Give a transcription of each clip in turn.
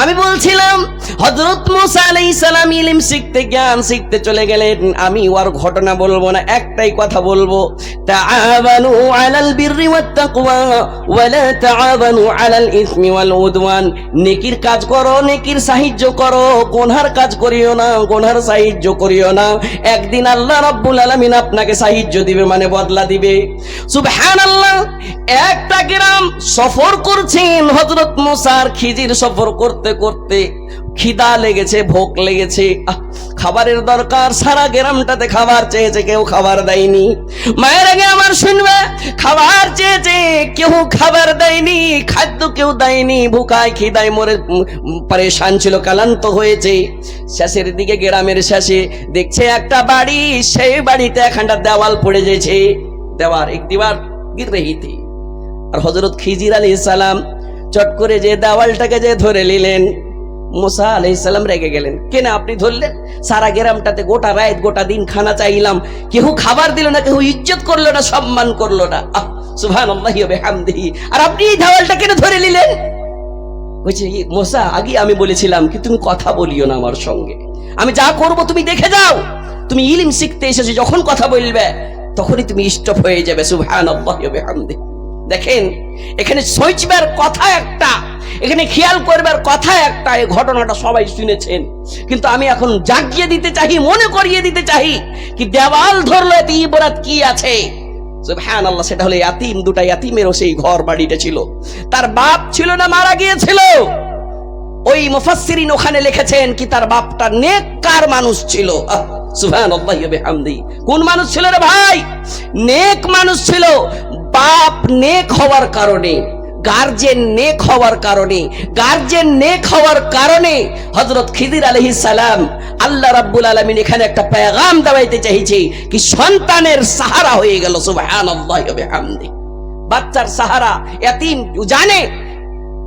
আমি বলছিলাম হযরত মুসা আলাইহিস সালাম ইলম শিখতে জ্ঞান শিখতে চলে গেলেন। আমি ওর ঘটনা বলবো না, একটাই কথা বলবো, তাআবানু আলাল বিররি ওয়াত তাকওয়া ওয়া লা তাআবানু আলাল ইসমি ওয়াল উদওয়ান। নেকির কাজ করো, নেকির সাহায্য করো, গুনার কাজ করিও না, গুনার সাহায্য করিও না। একদিন আল্লাহ রাব্বুল আলামিন আপনাকে সাহায্য দিবে, মানে বদলা দিবে। সুবহানাল্লাহ। একটা গ্রাম সফর করছেন হযরত মুসা আর খিজির। সফর করতে করতে খিদা লেগেছে, ভোক লেগেছে, খাবারের দরকার। সারা গ্রামটাতে খাবার চেয়েছে, কেউ খাবার দেয়নি। মায়ের আগে আমার শুনবে, খাবার চেয়েছে, কেউ খাবার দেয়নি, খাদ্য কেউ দেয়নি। ভুকায় খিদায় মরে পরেশান ছিল, ক্লান্ত হয়েছে। শেষের দিকে গ্রামের শেষে দেখছে একটা বাড়ি, সেই বাড়িতে একখানটা দেওয়াল পড়ে গেছে। দেওয়ার এক দিবার গির রহি থি। আর হযরত খিজির আলাইহিস সালাম চট করে যে দেওয়ালটাকে যে ধরে নিলেন। মুসা আলাইহিস সালাম রেগে গেলেন, কেন আপনি ধরলেন? সারা গ্রামটাতে গোটা রাত গোটা দিন খানা চাইলাম, কেউ খাবার দিল না, কেউ ইজ্জত করলো না, সম্মান করলো না। সুবহানাল্লাহি ওয়া বিহামদিহি। আর আপনি এই দেওয়ালটা কেন ধরে নিলেন? বলছে, মুসা আগে আমি বলেছিলাম কি তুমি কথা বলিও না আমার সঙ্গে, আমি যা করব তুমি দেখে যাও। তুমি ইলম শিখতে এসেছো, যখন কথা বলবে তখনই তুমি স্টপ হয়ে যাবে। সুবহানাল্লাহি ওয়া বিহামদিহি। দেখেন, এখানে সোচবার কথা একটা, এখানে খেয়াল করবার কথা একটা। এই ঘটনাটা সবাই শুনেছেন, কিন্তু আমি এখন জাগিয়ে দিতে চাই, মনে করিয়ে দিতে চাই কি দেওয়াল ধরলো এতে ইবরাত কি আছে। সুবহানাল্লাহ। সেটা হলো ইয়াতিম, দুটা ইয়াতিমেরও সেই ঘর বাড়িটা ছিল। তার বাপ ছিল না, মারা গিয়েছিল। ওই মুফাসসিরিন ওখানে লিখেছেন কি তার বাপটা নেককার মানুষ ছিল। সুবহানাল্লাহি ওয়া বিহামদিহি। কোন মানুষ ছিল রে ভাই? নেক মানুষ ছিল। বাপ নেক হওয়ার কারণে, গার্জেন নেক হওয়ার কারণে, গার্জেন নেক হওয়ার কারণে হযরত খিজির আলাইহিস সালাম আল্লাহ রাব্বুল আলামিন এখানে একটা পেগাম দেওয়াইতে চাইছে কি সন্তানের সাহারা হয়ে গেল। সুবহানাল্লাহি ওয়া বিহামদিহি। বাচ্চার সাহারা ইয়াতিম জানে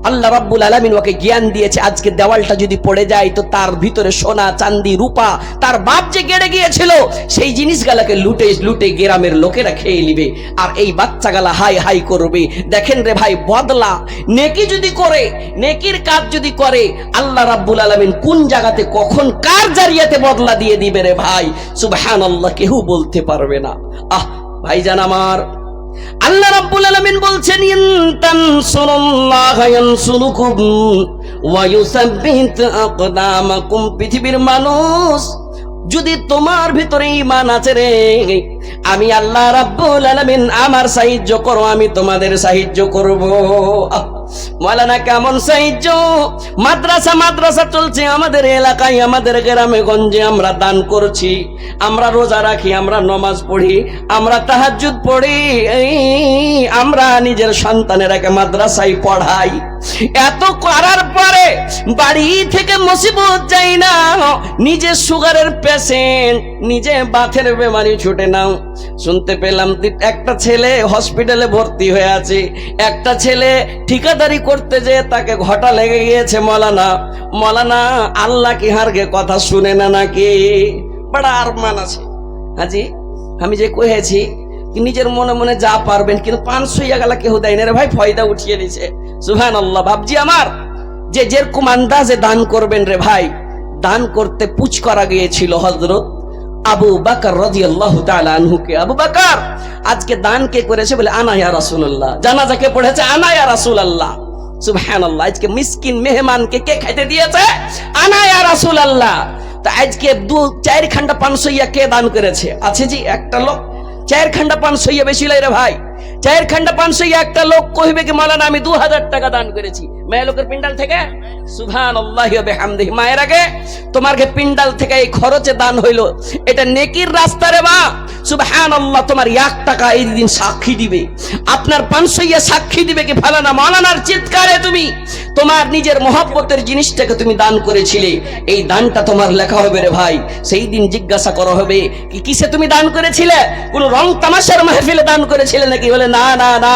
আল্লাহ রাব্বুল আলামিন ওকে জ্ঞান দিয়েছে। আজকে দেওয়ালটা যদি পড়ে যায় তো তার ভিতরে সোনা চাঁদি রূপা তার বাপ যে গেড়ে গিয়েছিল সেই জিনিসগুলোকে লুটে লুটে গ্রামের লোকেরা খেয়ে নিবে, আর এই বাচ্চাগুলা হাই হাই করবে। দেখেন রে ভাই, বদলা নেকি যদি করে, নেকির কাজ যদি করে, আল্লাহ রাব্বুল আলামিন কোন জায়গাতে কখন কার জারিয়াতে বদলা দিয়ে দিবে রে ভাই, সুবহানাল্লাহ, কেউ বলতে পারবে না। ভাইজান আমার, আল্লাহ রাব্বুল আলামিন বলছেন ইন তানসুরুল্লাহা ইয়ানসুরুকুম ওয়া ইউসাব্বিত আকদামাকুম। পৃথিবীর মানুষ, যদি তোমার ভিতরে ঈমান আছে রে, আমি আল্লাহ রাব্বুল আলামিন আমার সাহায্য করো, আমি তোমাদের সাহায্য করব। মাওলানা কেমন সাহায্য? মাদ্রাসা চলছে আমাদের এলাকায়, আমাদের গ্রামে গঞ্জে। আমরা দান করছি, আমরা রোজা রাখি, আমরা নামাজ পড়ি, আমরা তাহাজ্জুদ পড়ি, আমরা নিজের সন্তানেরাকে মাদ্রাসায় পড়াই। এত করার পরে বাড়ি থেকে মুসিবত যাই না, নিজে সুগারের পেশেন্ট, নিজে বাতের বেমারি ছুটে নাও। শুনতে পেলাম একটা ছেলে হসপিটালে ভর্তি হয়ে আছে, একটা ছেলে ঠিকাদারি করতে যে তাকে ঘটা লেগে গিয়েছে। মৌলানা আল্লাহ কি হারগে কথা শুনে না নাকি? বড় আরমান আছে হাজি, আমি যে কহেছি নিজের মনে মনে যা পারবেন, কিন্তু 500 গেলা কেউ দেয় না রে ভাই, ফয়দা উঠিয়ে দিছে। সুবহানাল্লাহ। ভাবজি আমার, যে যেরকম আন্দাজে দান করবেন রে ভাই। দান করতে পুচ করা গিয়েছিল হযরত আবু বকর রাদিয়াল্লাহু তাআলা আনহুকে। আবু বকর আজকে দান কে করেছে? বলে আনা ইয়া রাসূলুল্লাহ। জানাজা কে পড়েছে? আনা ইয়া রাসূলুল্লাহ। সুবহানাল্লাহ। আজকে মিসকিন মেহমানকে কে খাইতে দিয়েছে? আনা ইয়া রাসূলুল্লাহ। তা আজকে 2-4 খান্ডা 500 কে দান করেছে? আছে জি একটা লোক। 4 খান্ডা 500 বেশি লাই রে ভাই। 4 খান্ডা 500 একটা লোক কইবে কি মাওলানা আমি 2000 টাকা দান করেছি মেয়ে লোকের পিন্ডাল থেকে? সুবহানাল্লাহি ওয়া বিহামদিহি। মায়ের আগে তোমার কে পিন্ডাল থেকে এই খরচে দান হইলো, এটা নেকির রাস্তা রে মা। সুবহানাল্লাহ। তোমার 1 টাকা এই দিন সাক্ষী দিবে, আপনার 500 সাক্ষী দিবে কি ফালানা মাওলানার চিৎকারে তুমি তোমার নিজের মহব্বতের জিনিসটাকে তুমি দান করেছিলে, এই দানটা তোমার লেখা হবে রে ভাই। সেই দিন জিজ্ঞাসা করা হবে কি কিসে তুমি দান করেছিলে? কোন রং তামাশার মাহফিলে দান করেছিলে নাকি? বলে না না না,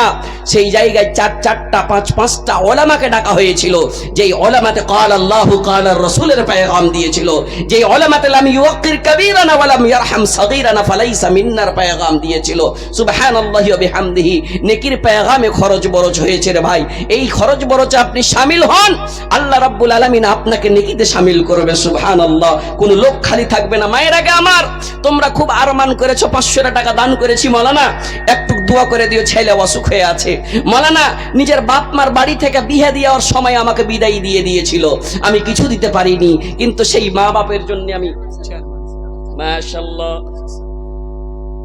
সেই জায়গায় 4-4টা 5-5টা ওলামাকে ডাকা হয়েছিল, যেই উলামাতে ক্বাল আল্লাহু ক্বাল রাসূলের পয়গাম দিয়েছিল, যে উলামাতে লাম ইউক্কির কাবীরানা ওয়া লাম ইয়ারহাম সাগীরানা ফালাইসা মিন্নার পয়গাম দিয়েছিল। সুবহানাল্লাহি ওয়া বিহামদিহি। নেকির পয়গামে খরচ বরচ হয়েছে রে ভাই, এই খরচ বরচে আপনি শামিল হন, আল্লাহ রাব্বুল আলামিন আপনাকে নেকিতে শামিল করবে। সুবহানাল্লাহ। কোন লোক খালি থাকবে না। মায়ের আগে আমার, তোমরা খুব আরমান করেছো, 500 টাকা দান করেছি, মাওলানা একটু দোয়া করে দিও, ছেলে অসুখ হয়ে আছে। মাওলানা নিজের বাপ মার বাড়ি থেকে বিয়ে দেওয়ার সময় আমাকে বিদায় দিয়ে দিয়েছিল, আমি কিছু দিতে পারিনি, কিন্তু সেই মা বাপের জন্য আমি মাশাআল্লাহ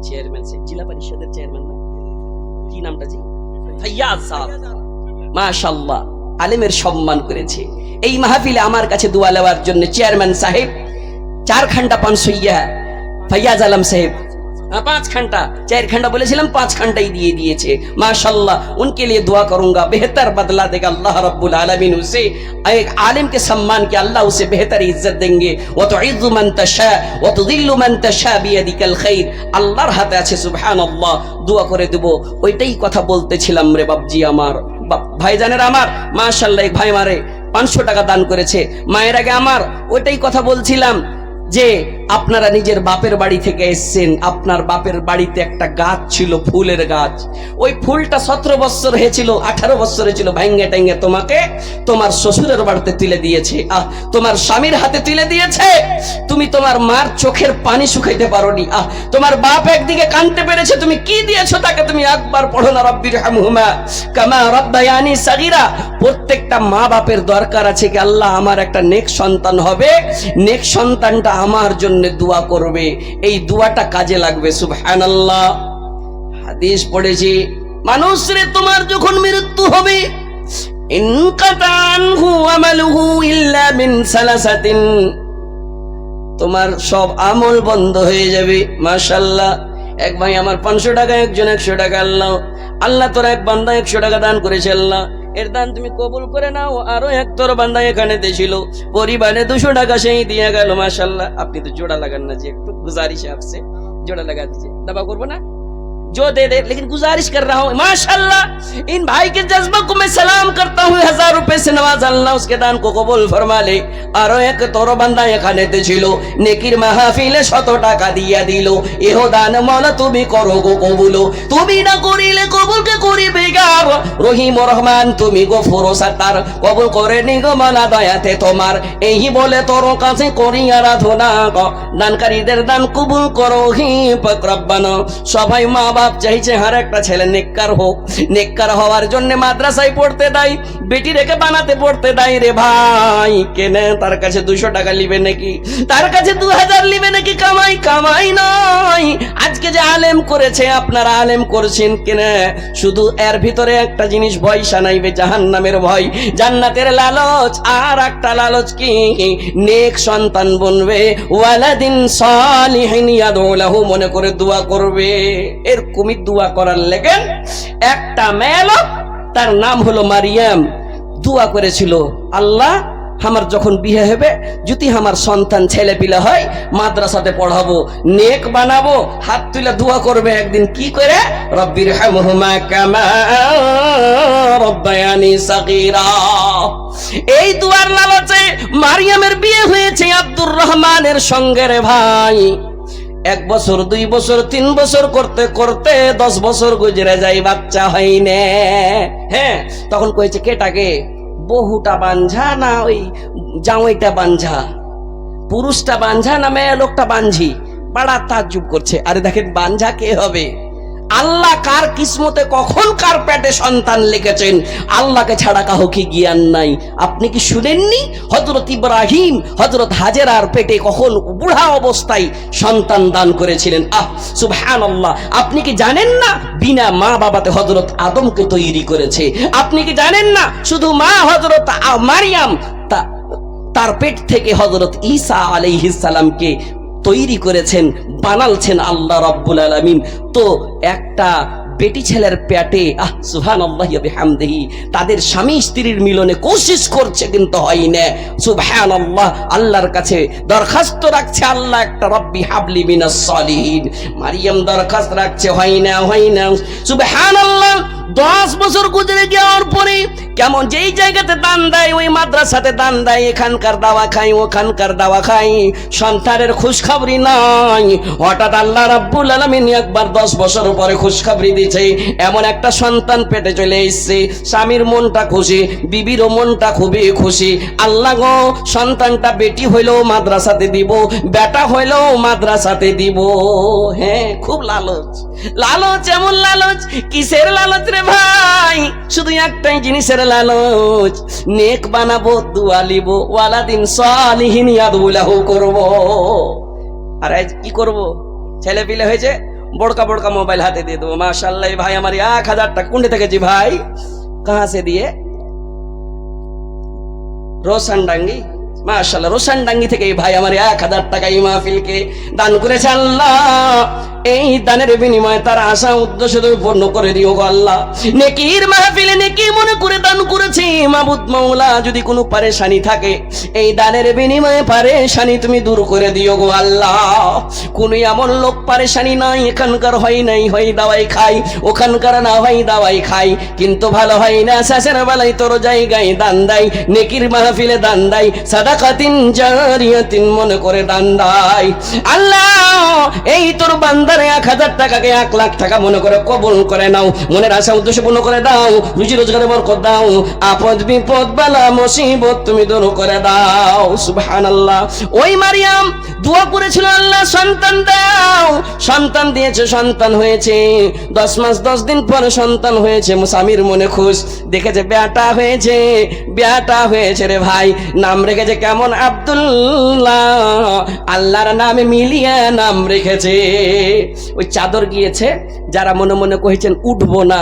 চেয়ারম্যান, জেলা পরিষদের চেয়ারম্যান না কি নামটা জি, ফাইয়াজ সাহেব, মাশাআল্লাহ আলেমের সম্মান করেছে। এই মাহফিলে আমার কাছে দোয়া নেওয়ার জন্য চেয়ারম্যান সাহেব 4 ঘন্টা 500 ফাইয়াজ আলম সাহেব 5 घंटा 4 घंटा बोलेছিলাম 5 घंटा ही दिए दिए माशाल्लाह। उनके लिए दुआ करूंगा, बेहतर बदला देगा अल्लाह रब्बुल आलमीन। उसे एक आलिम के सम्मान के अल्लाह उसे बेहतर इज्जत देंगे। व तुइज़्ज़ु मन तशा व तुज़िल्लु मन तशा बियदिकल खैर, আল্লাহর হাতে আছে। সুবহানাল্লাহ। দোয়া করে দেব, ওইটাই কথা বলতেছিলাম রে বাপজি আমার, ভাইজানের আমার, মাশাআল্লাহ। এক ভাই মারে 500 টাকা দান করেছে, মায়ের আগে আমার, ওইটাই কথা বলছিলাম যে আপনারা নিজের বাপের বাড়ি থেকে এসেছেন, আপনার বাপের বাড়িতে একটা গাছ ছিল, ফুলের গাছ, ওই ফুলটা 17 বছর হয়েছিল, 18 বছর হয়েছিল, ভাঙ্গে টাঙ্গে তোমাকে তোমার শ্বশুরের বাড়িতে তুলে দিয়েছে, তোমার স্বামীর হাতে তুলে দিয়েছে, তুমি তোমার মার চোখের পানি শুকাইতে পারোনি, তোমার বাপ একদিকে কাঁদতে পেরেছে, তুমি কি দিয়েছো তাকে? তুমি একবার পড়ো না, রব্বিরহামহুমা কামা রাব্বায়ানি সাগীরা। প্রত্যেকটা মা বাপের দরকার আছে কি আল্লাহ আমার একটা নেক সন্তান হবে, নেক সন্তানটা আমার জন্য দোয়া করবে, এই দোয়াটা কাজে লাগবে। সুবহানাল্লাহ। হাদিস পড়েছি, মানুষ রে তোমার যখন মৃত্যু হবে, ইনকাতা আনহু আমালুহু ইল্লা মিন সালাসাতিন, তোমার সব আমল বন্ধ হয়ে যাবে। মাশাআল্লাহ। এক ভাই আমার 500 টাকা, একজন 100 টাকা, আল্লাহ তোর এক বান্দা 100 টাকা দান করেছে, আল্লাহ এর দান তুমি কবুল করে নাও। আরো এক তোর বান্দা এখানে ছিল, পরিবারে 200 টাকা সেই দিয়ে গেল। মাশাআল্লাহ। আপনি তো জোড়া লাগান না, যে একটু गुजारिश है आपसे जोड़ा लगा दीजिए, दबा करबो ना, जो दे दे, लेकिन गुजारिश कर रहा हूँ। माशाअल्लाह। इन भाई के जज्बा को मैं सलाम करता हूँ, 1000 रुपए से नवाज अल्लाह उसके दान को कबूल फरमा ले। आरो एक तोर बंदा এখানে ছিল, নেকির মাহফিলে 100 টাকা দিয়া দিল, এহো দান মাওলা তুমি করো গো কবুল, তুমি না করিলে কবুল কে করিবে গার, রহিম রহমান তুমি গফুর সাত্তার, কবুল করে নি গো মাওলা দয়াতে তোমার, এই বলে তোর কাছে করি আরাধনা, দানকারীদের দান কবুল করো হি পাক রব্বানা। সবাই মা বাপ চাইছে হার একটা ছেলে নেককার হোক, নেককার হওয়ার জন্য মাদ্রাসায় পড়তে দেয়, বেটি রেখে বানাতে পড়তে দেয় রে ভাই। কেনে তার কাছে 200 টাকা লিবে নাকি, তার কাছে 2000 লিবে নাকি? কামাই কামাই নয়। আজকে যে আলেম করেছে, আপনারা আলেম করছেন কেনে, শুধু এর ভিতরে একটা জিনিস ভয় শানাইবে, জাহান্নামের ভয়, জান্নাতের লালচ, আর একটা লালচ কি? নেক সন্তান বনবে, ওয়ালাদিন সালিহিন ইয়াদউ লাহু, মনে করে দোয়া করবে। এর কুমি দোয়া করার লেগেন একটা মেয়ে লোক, তার নাম হলো মারিয়াম, দোয়া করেছিল, আল্লাহ আমার যখন বিয়ে হবে, যদি আমার সন্তান ছেলে পিলে হয়, মাদ্রাসাতে পড়াবো, নেক বানাবো, হাত তুলে দোয়া করবে একদিন কি করে, রব্বিরহামহুমা কামা রাব্বায়ানি সাগীরা। এই দুয়ার লালচে মারিয়ামের বিয়ে হয়েছে আব্দুর রহমানের সঙ্গে রে ভাই। 1 বছর 2 বছর 3 বছর করতে করতে 10 বছর গুজরে যায়, বাচ্চা হয় না। হ্যাঁ, তখন কইছে কেটাকে, বহুটা বাঞ্ঝা না ওই জামাইটা বাঞ্ঝা, পুরুষটা বাঞ্ঝা না মেয়ে লোকটা বাঞ্ঝি? বড় তাজ্জুব করছে। আরে দেখেন, বাঞ্ঝা কে হবে? আল্লাহ কার কিসমতে কখন কার পেটে সন্তান লিখেছেন, আল্লাহকে ছাড়া কাহো কি জ্ঞান নাই? আপনি কি শুনেননি হযরত ইব্রাহিম হযরত হাজেরার পেটে কখন বুড়া অবস্থায় সন্তান দান করেছিলেন? সুবহানাল্লাহ। আপনি কি জানেন না বিনা মা বাবাতে হযরত আদমকে তৈরি করেছে? আপনি কি জানেন না শুধু মা হযরত মারিয়াম, তার পেট থেকে হযরত ঈসা আলাইহিস সালামকে তৈরি করেছেন, বানালছেন আল্লাহ রাব্বুল আলামিন। তো একটা বেটি ছেলের পেটে সুবহানাল্লাহি ওয়া বিহামদিহি তাদের স্বামী স্ত্রীর মিলনে কোশিশ করছে, কিন্তু হয় না। সুবহানাল্লাহ। আল্লাহর কাছে দরখাস্ত রাখছে, আল্লাহ একটা রব্বি হাবলি মিনাস সালিহিন। মারিয়াম দরখাস্ত রাখছে, হয় না, হয় না। সুবহানাল্লাহ। 10 বছর গুজরে যাওয়ার পরে কেমন যেই জায়গাতে দান দেয় ওই মাদ্রাসাতে দান দেয়, এখানকার দাওয়া খাই ওখানকার দাওয়া খাই, সন্তানের খুশখবরি নাই। হঠাৎ আল্লাহ রাব্বুল আলামিন একবার 10 বছর পরে খুশখবরি দিয়েছে, এমন একটা সন্তান পেটে চলে এসেছে। স্বামীর মনটা খুশি, বিবিরও মনটা খুবই খুশি। আল্লাহ গো, সন্তানটা বেটি হইলেও মাদ্রাসাতে দিব, বেটা হইলেও মাদ্রাসাতে দিব। হ্যাঁ, খুব লালচ। লালচ এমন লালচ, কিসের লালচ রে ভাই? শুধু একটাই জিনিসের লালচ, নেক বানাবো, দুয়া লিব, ওয়ালাদিন সালিহিন ইয়াদুলাহু করব। আর আজ কি করব? ছেলে পিলে হয়েছে, বড়কা বড়কা মোবাইল হাতে দিয়ে দেবো। মাশাআল্লাহ ভাই আমার 1000 টাকা কোনটা থেকে জি ভাই? কাহা সে দিয়ে? রোশনডাঙ্গি। মাশাআল্লাহ, রোশনডাঙ্গি থেকে এই ভাই আমার 1000 টাকা এই মাহফিলকে দান করেছে। আল্লাহ এই দানের বিনিময়ে তার আশা উদ্দেশ্য তুমি পূর্ণ করে দিও গো আল্লাহ। নেকির মাহফিলে নেকি মনে করে দান করেছি মাবুদ মাওলা, যদি কোনো পারেশানি থাকে এই দানের বিনিময়ে পারেশানি তুমি দূর করে দিও গো আল্লাহ। কোনো এমন লোক পারেশানি নাই, এখানকার হয় নাই হয় দাওয়াই খাই, ওখানকার না হয় দাওয়াই খাই, কিন্তু ভালো হয় না শেষের বেলায় তোর জায়গায় দান দেয়, নেকির মাহফিলে দান দেয়, সাদাকাতিন জারিয়াতিন মনে করে দান দেয়। আল্লাহ এই তোর বান্দা 1000 টাকাকে 1 লাখ টাকা মনে করে কবুল করে নাও, মনের আশা উদ্দেশ্য পূর্ণ করে দাও, রুজি রোজগারে বরকত দাও, আপদ বিপদ বালা মুসিবত তুমি দূর করে দাও। সুবহানাল্লাহ। ওই মারিয়াম দোয়া করেছিল, আল্লাহ সন্তান দাও, সন্তান দিয়েছে, সন্তান হয়েছে। 10 মাস 10 দিন পরে সন্তান হয়েছে, স্বামীর মনে খুশ, দেখেছে বেটা হয়েছে, বেটা হয়েছে রে ভাই। নাম রেখেছে কেমন? আব্দুল্লাহ। আল্লাহর নামে মিলিয়ে নাম রেখেছে। ওই চাদর গিয়েছে, যারা মনে মনে কহেছেন উঠবো না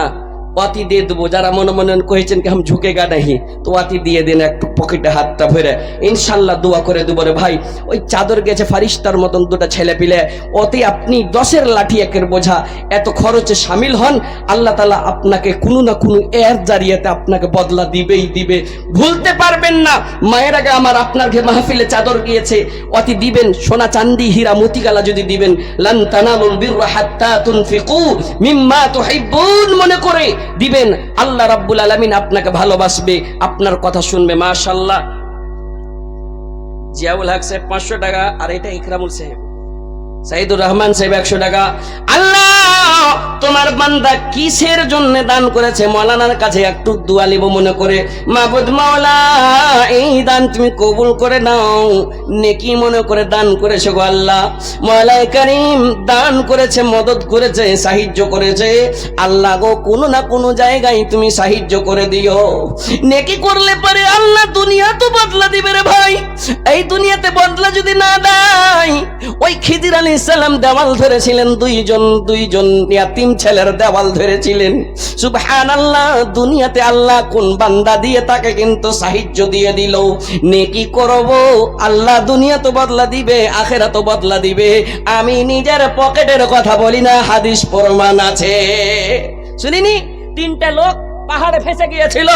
অতি দিয়ে দেবো, যারা মনে মনে কহেছেন কি হাম ঝুঁকেগা নাহি, তো অতি দিয়ে দেন, একটু পকেটে হাতটা ভরে ইনশাল্লাহ দোয়া করে দেবো রে ভাই। ওই চাদর গেছে ফারিস্তার মতন, 2টা ছেলে পিলে, অতি আপনি 10-এর লাঠি 1-এর বোঝা, এত খরচে সামিল হন, আল্লাহ তাআলা আপনাকে কোনো না কোনো এর জারিয়াতে আপনাকে বদলা দিবেই দিবে, ভুলতে পারবেন না। মায়ের আগে আমার আপনার মাহফিলে চাদর গিয়েছে, অতি দিবেন, সোনা চাঁদি হীরা মতিগালা যদি দিবেন, লান তানালুল বিররা হাত্তা তুনফিকু মিম্মা তুহিব্বুন মনে করে দিবেন, আল্লাহ রাব্বুল আলামিন আপনাকে ভালোবাসবে, আপনার কথা শুনবে। মাশাআল্লাহ। জিয়াউল হক সাহেব 500 টাকা, আর এটা ইকরামুল সাহেব, সাইদুর রহমান সাহেব 100 টাকা। আল্লাহ তোমার বান্দা কিসের জন্য দান করেছে, মাওলানার কাছে একটু দোয়া নিব মনে করে, মাবুদ মাওলা এই দান তুমি কবুল করে নাও, নেকি মনে করে দান করেছে গো আল্লাহ। মাওলাই কারীম দান করেছে, মদদ করেছে, সাহায্য করেছে, আল্লাহ গো কোনো না কোনো জায়গায় তুমি সাহায্য করে দিও। নেকি করলে পরে আল্লাহ দুনিয়া তো বদলা দিবে রে ভাই। এই দুনিয়াতে বদলা যদি না দেয়, ওই খিদির আলাইহিস সালাম দেওয়াল ধরেছিলেন, দুইজন ইয়াতিম ছেলের দেওয়াল ধরেছিলেন। সুবহানাল্লাহ। দুনিয়াতে আল্লাহ কোন বান্দা দিয়ে তাকে কিন্তু সাহায্য দিয়ে দিল। নেকি করব, আল্লাহ দুনিয়া তো বদলা দিবে, আখিরাত তো বদলা দিবে। আমি নিজের পকেটের কথা বলি না, হাদিস প্রমাণ আছে। শুনিনি 3টা লোক পাহাড়ে ফেসে গিয়েছিল,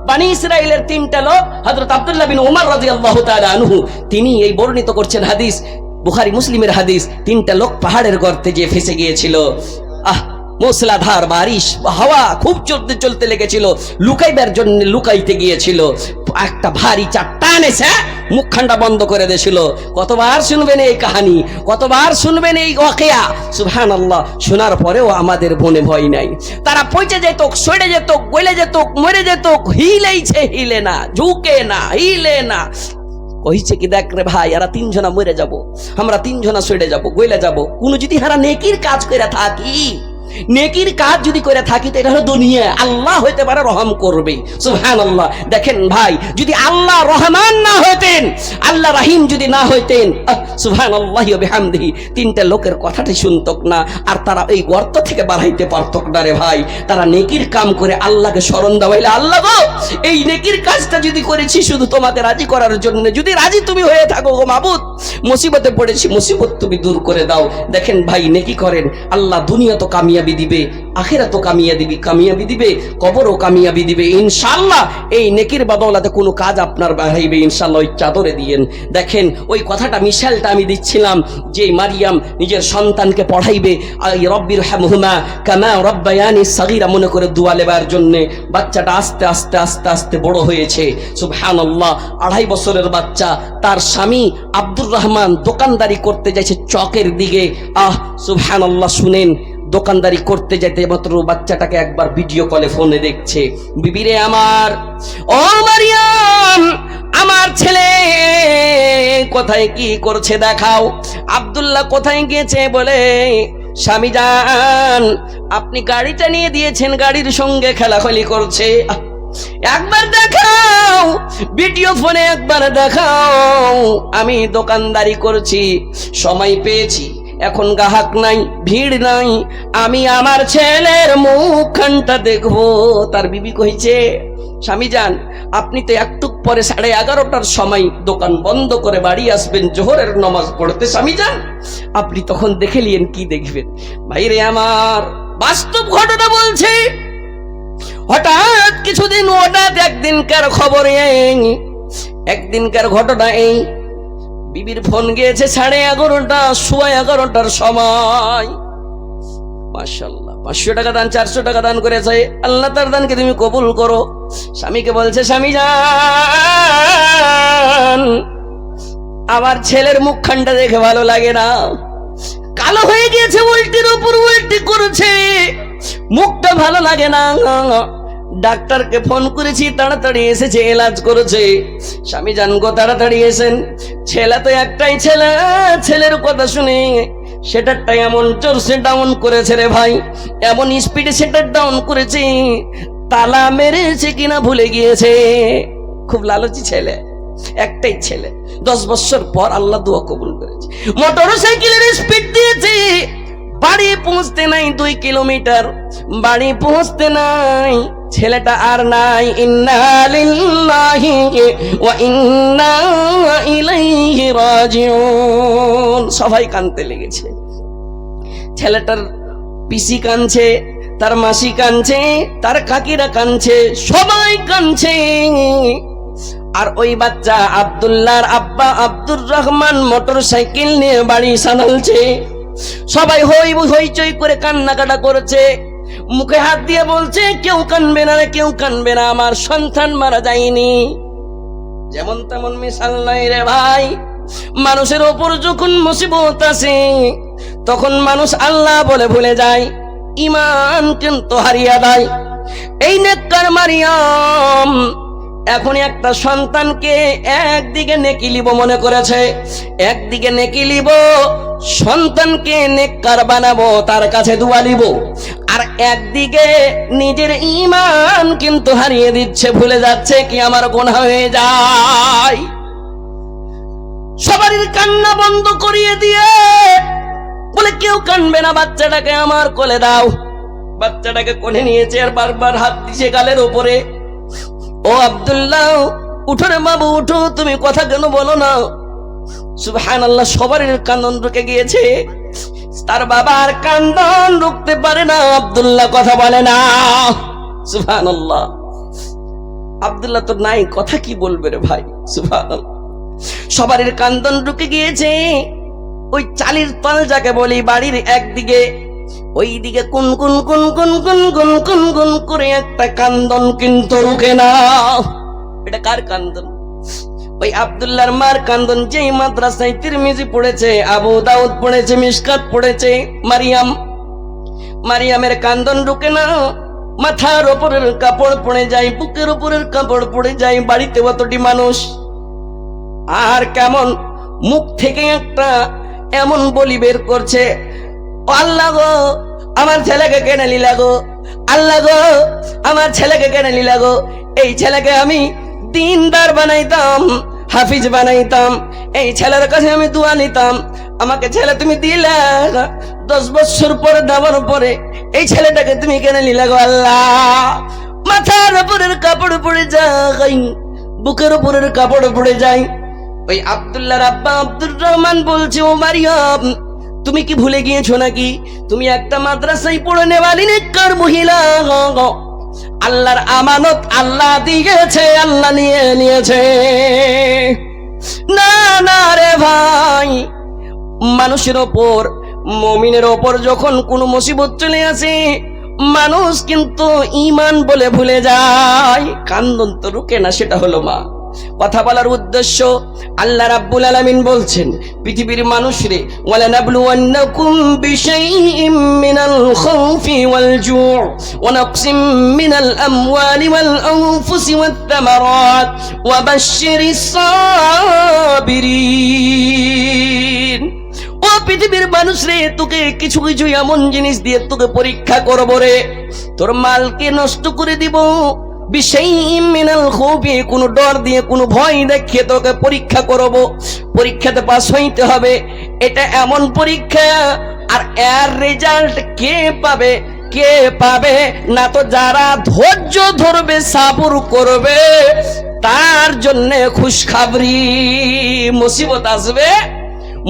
বনি ইসরাইলের 3টা লোক, হযরত আব্দুল্লাহ বিন উমর রাদিয়াল্লাহু তাআলা আনহু তিনি এই বর্ণিত করছেন হাদিস, বুখারী মুসলিমের হাদিস। 3টা লোক পাহাড়ের গর্তে গিয়ে ফেসে গিয়েছিল। মুসলাধার বারিশ, হাওয়া খুব চলতে চলতে লেগেছিল, লুকাইবার জন্য লুকাইতে গিয়েছিল, একটা ভারী চাট্টান এসে মুখখানটা বন্ধ করে দিয়েছিল। কতবার শুনবেন এই কাহিনী, কতবার শুনবেন এই ওয়াকিয়া। সুবহানাল্লাহ। শোনার পরেও আমাদের মনে ভয় নাই। তারা পৌঁছে যেত, সরে যেত, গলে যেত, মরে যেত, হিলেইছে, হিলে না, ঝুঁকে না, হিলে না। কইছে কি দেখ রে ভাই, এরা 3 জনা মরে যাব, আমরা 3 জনা সরে যাব, গইলে যাব। কোন যদি হারা নেকির কাজ করে থাকি, নেকির কাজ যদি করে থাকি, তো এটা হলো দুনিয়া, আল্লাহ হইতে পারে রহম করবে। সুবহানাল্লাহ। দেখেন ভাই, যদি আল্লাহ রহমান না হইতেন, আল্লাহ রাহিম যদি না হইতেন, সুবহানাল্লাহি ওয়া বিহামদিহি, 3টা লোকের কথাটি শুনতক না, আর তারা এই গর্ত থেকে বাড়াইতে পারতক না রে ভাই। তারা নেকির কাম করে আল্লাহকে স্মরণ দেওয়াইলে, আল্লাহ গো এই নেকির কাজটা যদি করেছি শুধু তোমাকে রাজি করার জন্য, যদি রাজি তুমি হয়ে থাকো গো মাবুদ, মুসিবতে পড়েছি, মুসিবত তুমি দূর করে দাও। দেখেন ভাই, নেকি করেন, আল্লাহ দুনিয়া তো কামিয়াবি দিবে, আখিরাতও কামিয়াবি দিবে, কবরও কামিয়াবি দিবে ইনশাআল্লাহ। এই নেকির বদৌলতে কোনো কাজ আপনার বাড়াইবে ইনশাআল্লাহ। ওই চাদরে দিয়েন। দেখেন ওই কথাটা মিশালটা আমি দিচ্ছিলাম, যে মারিয়াম নিজের সন্তানকে পড়াইবে রব্বির হামহুমা কামা রব্বায়ানি সাগীরা মনে করে দোয়া লেবার জন্য। বাচ্চাটা আস্তে আস্তে আস্তে আস্তে বড় হয়েছে, সুবহানাল্লাহ। 2.5 বছরের বাচ্চা। তার স্বামী আব্দুর রহমান দোকানদারি করতে যাইছে চকের দিকে। সুবহানাল্লাহ। শুনেন, দোকানদারি করতে যেতে মাত্র বাচ্চাটাকে একবার ভিডিও কলে ফোনে দেখছে। বিবিরে আমার, ও মারিয়াম, আমার ছেলে কোথায় কি করছে দেখাও। আব্দুল্লাহ কোথায় গিয়েছে বলে, স্বামী যান আপনি গাড়িটা নিয়ে দিয়েছেন, গাড়ির সঙ্গে খেলাখেলি করছে, একবার দেখাও, ভিডিও ফোনে একবার দেখাও। আমি দোকানদারি করছি, সময় পেয়েছি, এখন গ্রাহক নাই, ভিড় নাই, আমি আমার ছেলের মুখখানটা দেখবো। তার বিবি কইছে, স্বামী যান আপনি তো একটু পরে 11:30টার সময় দোকান বন্ধ করে বাড়ি আসবেন জোহরের নামাজ পড়তে, স্বামী যান আপনি তখন দেখে নিয়েন কি দেখবেন। ভাইরে আমার, বাস্তব ঘটনা বলছে। হঠাৎ একদিনকার খবর, একদিনকার ঘটনা এই, বিবির ফোন গিয়েছে 11:30, 11:15টার সময়। মাশাআল্লাহ, 500 টাকা দান, 400 টাকা দান করেছে, আল্লাহ তার দানকে তুমি কবুল করো। স্বামীকে বলছে, স্বামী যান আমার ছেলের মুখখানটা দেখে ভালো লাগে না, কালো হয়ে গিয়েছে, উল্টির উপর উল্টি করেছে, মুখটা ভালো লাগে না, ডাক্তারকে ফোন করেছি, তাড়াতাড়ি এসেছে, এলাজ করেছে। স্বামী জান গো তাড়াতাড়ি এসেন, ছেলে তো একটাই ছেলে, ছেলের কথা শুনে সেটারটা এমন জোরসে ডাউন করেছে রে ভাই, এমন স্পিডে সেটার ডাউন করেছে, তালা মেরেছে কিনা ভুলে গিয়েছে। খুব লালচি ছেলে, একটাই ছেলে, 10 বছর পর আল্লাহ দোয়া কবুল করেছে। মোটর সাইকেলের স্পিড দিয়েছে, বাড়ি পৌঁছতে নাই 2 কিলোমিটার, বাড়ি পৌঁছতে নাই, ছেলেটা আর নাই। ইন্না লিল্লাহি ওয়া ইন্না ইলাইহি রাজিউন। সবাই কাঁদতে লেগেছে, ছেলেটার পিসি কাঁদছে, তার মাসি কাঁদছে, তার কাকিরা কাঁদছে, সবাই কাঁদছে। আর ওই বাচ্চা আব্দুল্লাহর আব্বা আব্দুর রহমান মোটর সাইকেল নিয়ে বাড়ি সানালছে, সবাই হইচই করে কান্নাকাটা করেছে, মুখে হাত দিয়ে বলছে, কেউ কানবে না রে, কেউ কানবে না, আমার সন্তান মারা যায়নি। যেমন তেমন মিশাল নাই রে ভাই। মানুষের ওপর যখন মুসিবত আসে তখন মানুষ আল্লাহ বলে ভুলে যায়, ঈমান কিন্তু হারিয়ে দেয়। এই নেককার মারিয়াম এখন একটা সন্তানকে একদিকে নেকি লিব মনে করেছে, একদিকে নেকি লিব, সন্তানকে নেককার বানাবো, তার কাছে দোয়া লিব, আর একদিকে নিজের ঈমান কিন্তু হারিয়ে দিচ্ছে, ভুলে যাচ্ছে কি আমার গুনাহ হয়ে যায়। সবারই কান্না বন্ধ করিয়ে দিয়ে বলে, কেউ কানবে না, বাচ্চাটাকে আমার কোলে দাও। বাচ্চাটাকে কোলে নিয়েছে আর বারবার হাত দিছে গালের উপরে। ও আব্দুল্লাহ উঠো রে বাবু, উঠো, তুমি কথা কেন বলো না? সুবহানাল্লাহ, সবার কান্দন রুকে গিয়েছে, তার বাবার কান্দন রুখতে পারে না, আব্দুল্লাহ কথা বলে না। সুবহানাল্লাহ, আব্দুল্লাহ তো নাই, কথা কি বলবে রে ভাই। সুবহানাল্লাহ, সবার কান্দন রুকে গিয়েছে। ওই চালির তল যাকে বলি, বাড়ির একদিকে, ওই দিকে কুন কুন কুন কুন কুন কুন কুন কুন করে একটা কান্দন কিন্তু রুকে না। এটা কার কান্দন? ওই আব্দুল্লাহর মার কান্দন। যেই মাদ্রাসায় তিরমিজি পড়েছে, আবু দাউদ পড়েছে, মিশকাত পড়েছে, মারিয়ামের কান্দন রুকে না। মাথার উপরের কাপড় পড়ে যায়, বুকের উপরের কাপড় পড়ে যায়, বাড়িতে অতটি মানুষ, আর কেমন মুখ থেকে একটা এমন বলি বের করছে, আল্লাহ গো আমার ছেলেকে কেনে নিলা গো, আল্লাহ গো আমার ছেলেকে কেনে নিলা গো। এই ছেলেকে আমি দিনদার বানাইতাম, হাফিজ বানাইতাম, এই ছেলের কাছে আমি দোয়া নিতাম, আমাকে ছেলে তুমি দিলা, 10 বছর পরে দেওয়ার পরে এই ছেলেটাকে তুমি কেনে নিলা গো আল্লাহ। মাথার উপরের কাপড় পড়ে যায়, বুকের উপরের কাপড় পড়ে যায়। ওই আব্দুল্লাহর আব্বা আব্দুর রহমান বলছে, ও মারিয়াম তুমি কি ভুলে গিয়েছো নাকি তুমি একটা মাদ্রাসায় পড়ে নেওয়ালি নেককার মহিলা? আল্লাহর আমানত আল্লাহ দিয়েছে, আল্লাহ নিয়ে নিয়েছে। না না রে ভাই, মানুষের ওপর, মুমিনের ওপর যখন কোনো মুসিবত চলে আসে, মানুষ কিন্তু ঈমান বলে ভুলে যায়, কান্দন তো রুকে না, সেটা হলো মা। কথা বলার উদ্দেশ্য, আল্লাহ রাব্বুল আলামিন বলছেন পৃথিবীর মানুষরে, ওয়ালা নাবলুওয়ান্নাকুম বিশাইইম মিনাল খাউফি ওয়াল জু' ওয়া নাকসিম মিনাল আমওয়ালি ওয়াল আনফুসি ওয়াত তামারাত ওয়া বাশশিরিস সাবিরিন। ও পৃথিবীর মানুষ রে, তোকে কিছু কিছু এমন জিনিস দিয়ে তোকে পরীক্ষা করব রে, তোর মালকে নষ্ট করে দিব। বিশাইইম মিনাল খাউফি, কোনো ডর দিয়ে, কোনো ভয় দেখিয়ে তোকে পরীক্ষা করব, পরীক্ষাতে পাস হইতে হবে। এটা এমন পরীক্ষা, আর এর রেজাল্ট কে পাবে? কে পাবে না তো যারা ধৈর্য ধরবে, সাবর করবে, তার জন্য খুশখবরি। মুসিবত আসবে,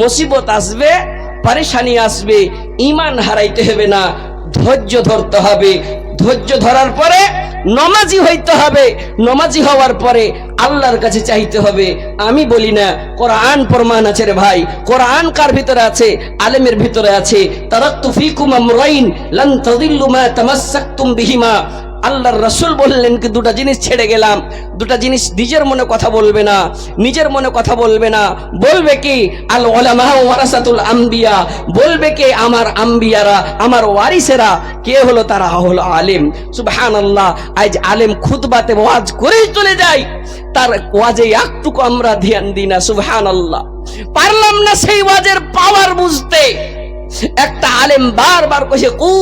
মুসিবত আসবে, পরেশানি আসবে, ঈমান হারাইতে হবে না, ধৈর্য ধরতে হবে। ধৈর্য ধরার পরে নমাজি হইতে হবে, নমাজি হওয়ার পরে আল্লাহর কাছে চাইতে হবে। আমি বলি না, কোরআন প্রমাণ আছে রে ভাই। কোরআন কার ভিতরে আছে? আলেমের ভিতরে আছে। তারাকতু ফিকুম আমরাইন লান তাদিল্লু মা তামাসসাকতুম বিহিমা। আল্লাহর রাসূল বললেন কি দুটা জিনিস ছেড়ে গেলাম, দুটা জিনিস নিজের মনে কথা বলবে না, নিজের মনে কথা বলবে না। বলবে কি? আল উলামা ওয়ারাসাতুল আম্বিয়া। বলবে কে? আমার আম্বিয়ারা, আমার ওয়ারিসেরা। কে হলো তারা? হলো আলেম। সুবহানাল্লাহ। আজ আলেম খুতবাতে ওয়াজ করে চলে যায়, তার ওয়াজে একটুকু আমরা ধ্যান দিই না। সুবহানাল্লাহ। পারলাম না সেই ওয়াজের পাওয়ার বুঝতে। একটা আলেম বারবার কইছে, কু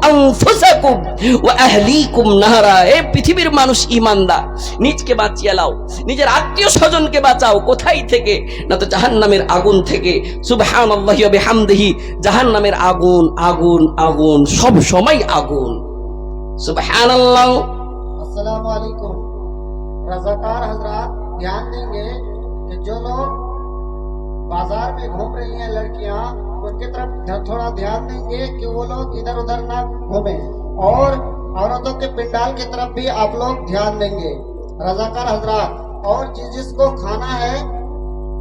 আনফুসাকুম ওয়া আহলিকুম নারা। এ পৃথিবীর মানুষ ইমানদার, নিজকে বাঁচিয়ে লাও, নিজের আত্মীয় স্বজনকে বাঁচাও। কোথায় থেকে? না তো জাহান্নামের আগুন থেকে। সুবহানাল্লাহি ওয়া বিহামদিহি। জাহান্নামের আগুন, আগুন, আগুন, সব সময় আগুন। সুবহানাল্লাহ। अस्सलामु अलैकुम। रज़ाकार हजरात ध्यान देंगे कि जो लोग बाजार में घूम रही हैं लड़कियां, उनके तरफ थोड़ा ध्यान देंगे कि वो लोग इधर उधर ना घूमें, और औरतों के पिंडाल की तरफ भी आप लोग ध्यान देंगे। रज़ाकार हजरात, और जिसको खाना है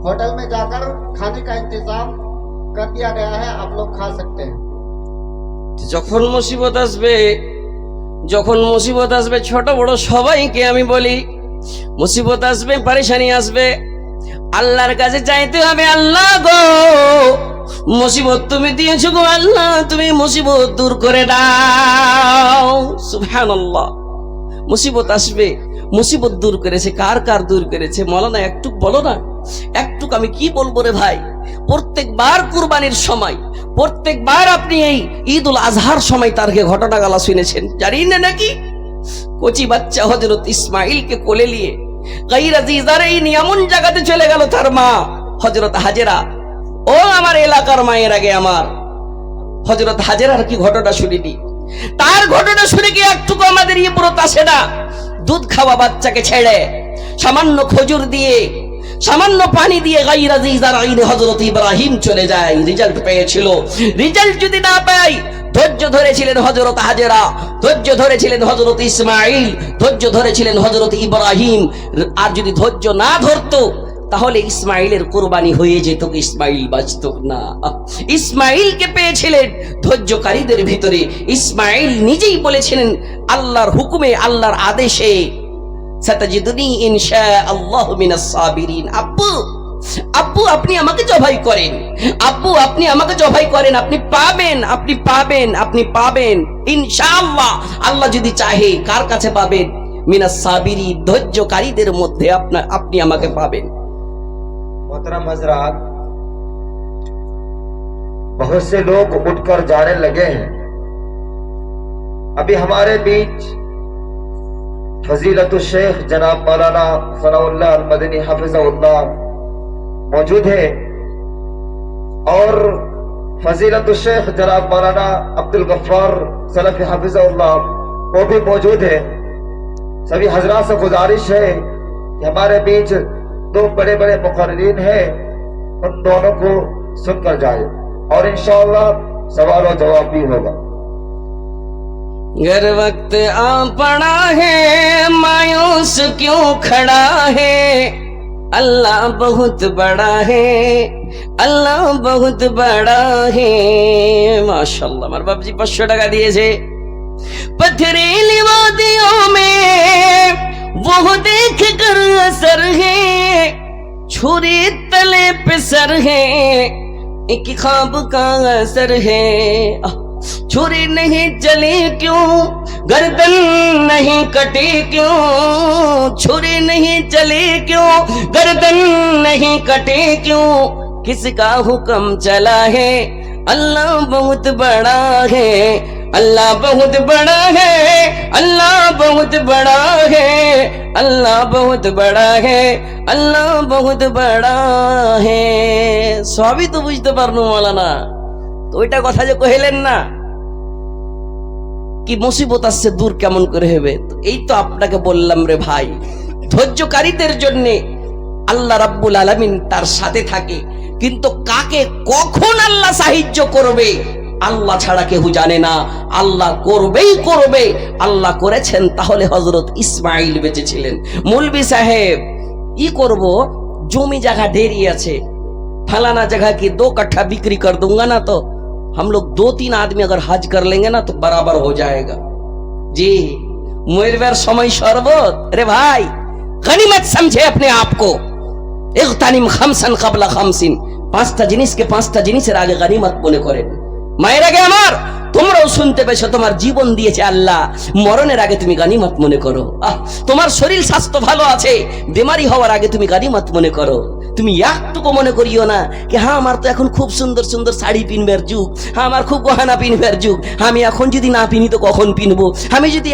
होटल में जाकर खाने का इंतजाम कर दिया गया है, आप लोग खा सकते हैं। যখন মুসিবত আসবে, যখন মুসিবত আসবে, ছোট বড় সবাইকে আমি বলি, মুসিবত আসবে, পরেশানি আসবে, আল্লাহর কাছে চাইতে হবে। আল্লাহ গো, মুসিবত তুমি দিয়েছো গো আল্লাহ, তুমি মুসিবত দূর করে দাও। সুবহানাল্লাহ। মুসিবত আসবে, মুসিবত দূর করেছে। কার কার দূর করেছে? মৌলানা একটু বলো না, একটু। আমি কি বলবো রে ভাই? প্রত্যেকবার কুরবানির সময়, প্রত্যেকবার আপনি এই ঈদুল আজহার সময় তার ঘটনা গালা শুনেছেন, জানি না নাকি? কচি বাচ্চা হযরত ইসমাইলকে কোলে নিয়ে গায়রা জিজারাইন এমন জায়গাতে চলে গেল তার মা হযরত হাজেরা। ও আমার এলাকার মায়ের আগে আমার হযরত হাজেরার কি ঘটনা শুনিনি? তার ঘটনা শুনে কি একটুকু আমাদের ইবরত আসে না? দুধ খাওয়া বাচ্চাকে ছেড়ে সামান্য খজুর দিয়ে, সামান্য পানি দিয়ে গায়রা জিজারাইন হযরত ইব্রাহিম চলে যায়। রেজাল্ট পেয়েছিল। রেজাল্ট যদি না পায়, ধৈর্য ধরেছিলেন হযরত হাজেরা, ধৈর্য ধরেছিলেন হযরত ইসমাইল, ধৈর্য ধরেছিলেন হযরত ইব্রাহিম। আর যদি ধৈর্য না ধরতো, তাহলে ইসমাইলের কুরবানি হয়ে যেত, ইসমাইল বাঁচত না। ইসমাইলকে পেয়েছিলেন ধৈর্যকারীদের ভিতরে। ইসমাইল নিজেই বলেছিলেন আল্লাহর হুকুমে, আল্লাহর আদেশে, সাতাজিদুনি ইনশাআল্লাহু মিনাস সাবিরিন। আব্বু, আব্বু আপনি আমাকে জবাই করেন, আব্বু আপনি আমাকে জবাই করেন, আপনি পাবেন, আপনি পাবেন, আপনি পাবেন ইনশাআল্লাহ। আল্লাহ যদি চাহে কার কাছে পাবেন? মিনাস সাবিরিন, ধৈর্যকারীদের মধ্যে আপনি আমাকে পাবেন। मोहतरम हजरात, बहुत से लोग उठकर जाने लगे हैं। अभी हमारे बीच फजीलतुल शेख जनाब मौलाना सनाउल्लाह अल मदनी हफिज़हुल्लाह मौजूद है, और फजीलतुल शेख जनाब मौलाना अब्दुल गफ्फार सलफी हफिज़हुल्लाह वो भी मौजूद है। सभी हजरात से गुजारिश है कि हमारे बीच दो बड़े बड़े मुक़र्रिरीन हैं, उन दोनों को सुनकर जाए। और इंशाअल्लाह सवाल और जवाब भी होगा। घर वक्त आ पड़ा है मायूस क्यों खड़ा है, अल्लाह बहुत बड़ा है, अल्लाह बहुत बड़ा है। माशाल्लाह আমার বাপজি 500 টাকা দিয়েছে। पथरीली वादियों में वो देख कर असर है, छुरी तले पे सर है, एक ख्वाब का असर है। छुरी नहीं चली क्यों, गर्दन नहीं कटी क्यों, छुरी नहीं चली क्यों, गर्दन नहीं कटी क्यों, किसका हुक्म चला है, अल्लाह बहुत बड़ा है, अल्लाह बहुत बड़ा है, अल्लाह बहुत बड़ा है, अल्लाह बहुत बड़ा है, अल्लाह बहुत बड़ा है। সবই তো বুঝতে পারলো মাওলানা, তো ওইটা কথা যে কইলেন না কি মুসিবত আসছে দূর কেমন করে হবে, তো এই তো আপনাকে বললাম রে ভাই, ধৈর্যকারীদের জন্য আল্লাহ রাব্বুল আলামিন তার সাথে থাকে, কিন্তু কাকে কখন আল্লাহ সাহায্য করবে আল্লাহ ছাড়া কেউ জানে না। আল্লাহ করবেই করবে, আল্লাহ করেছেন, তাহলে হযরত ইসমাইল বেঁচে ছিলেন। মৌলভী সাহেব ই করব, জমি জায়গা ঢেরি আছে, फलाना जगह की 2 कट्ठा बिक्री कर दूंगा ना, तो हम लोग 2-3 आदमी अगर हज कर लेंगे ना तो बराबर हो जाएगा। जी मुइरवेर समय शरबत, अरे भाई गनीमत समझे अपने आप को। इग़तानिम खमसन कबला खमसिन, 5টা জিনিসকে 5টা জিনিসের আগে গনিমত মনে করেন। মায়ের আগে আমার, তোমরাও শুনতে পেয়েছো, তোমার জীবন দিয়েছে আল্লাহ, মরণের আগে তুমি গনিমত মনে করো। তোমার শরীর স্বাস্থ্য ভালো আছে, বেমারি হওয়ার আগে তুমি গনিমত মনে করো। তুমি একটুকু মনে করিও না कि हाँ আমার তো এখন খুব সুন্দর সুন্দর শাড়ি পিনবার যুগ, হ্যাঁ আমার খুব গহনা পিনবার যুগ, আমি এখন যদি না পিনি তো কখন পিনবো, আমি যদি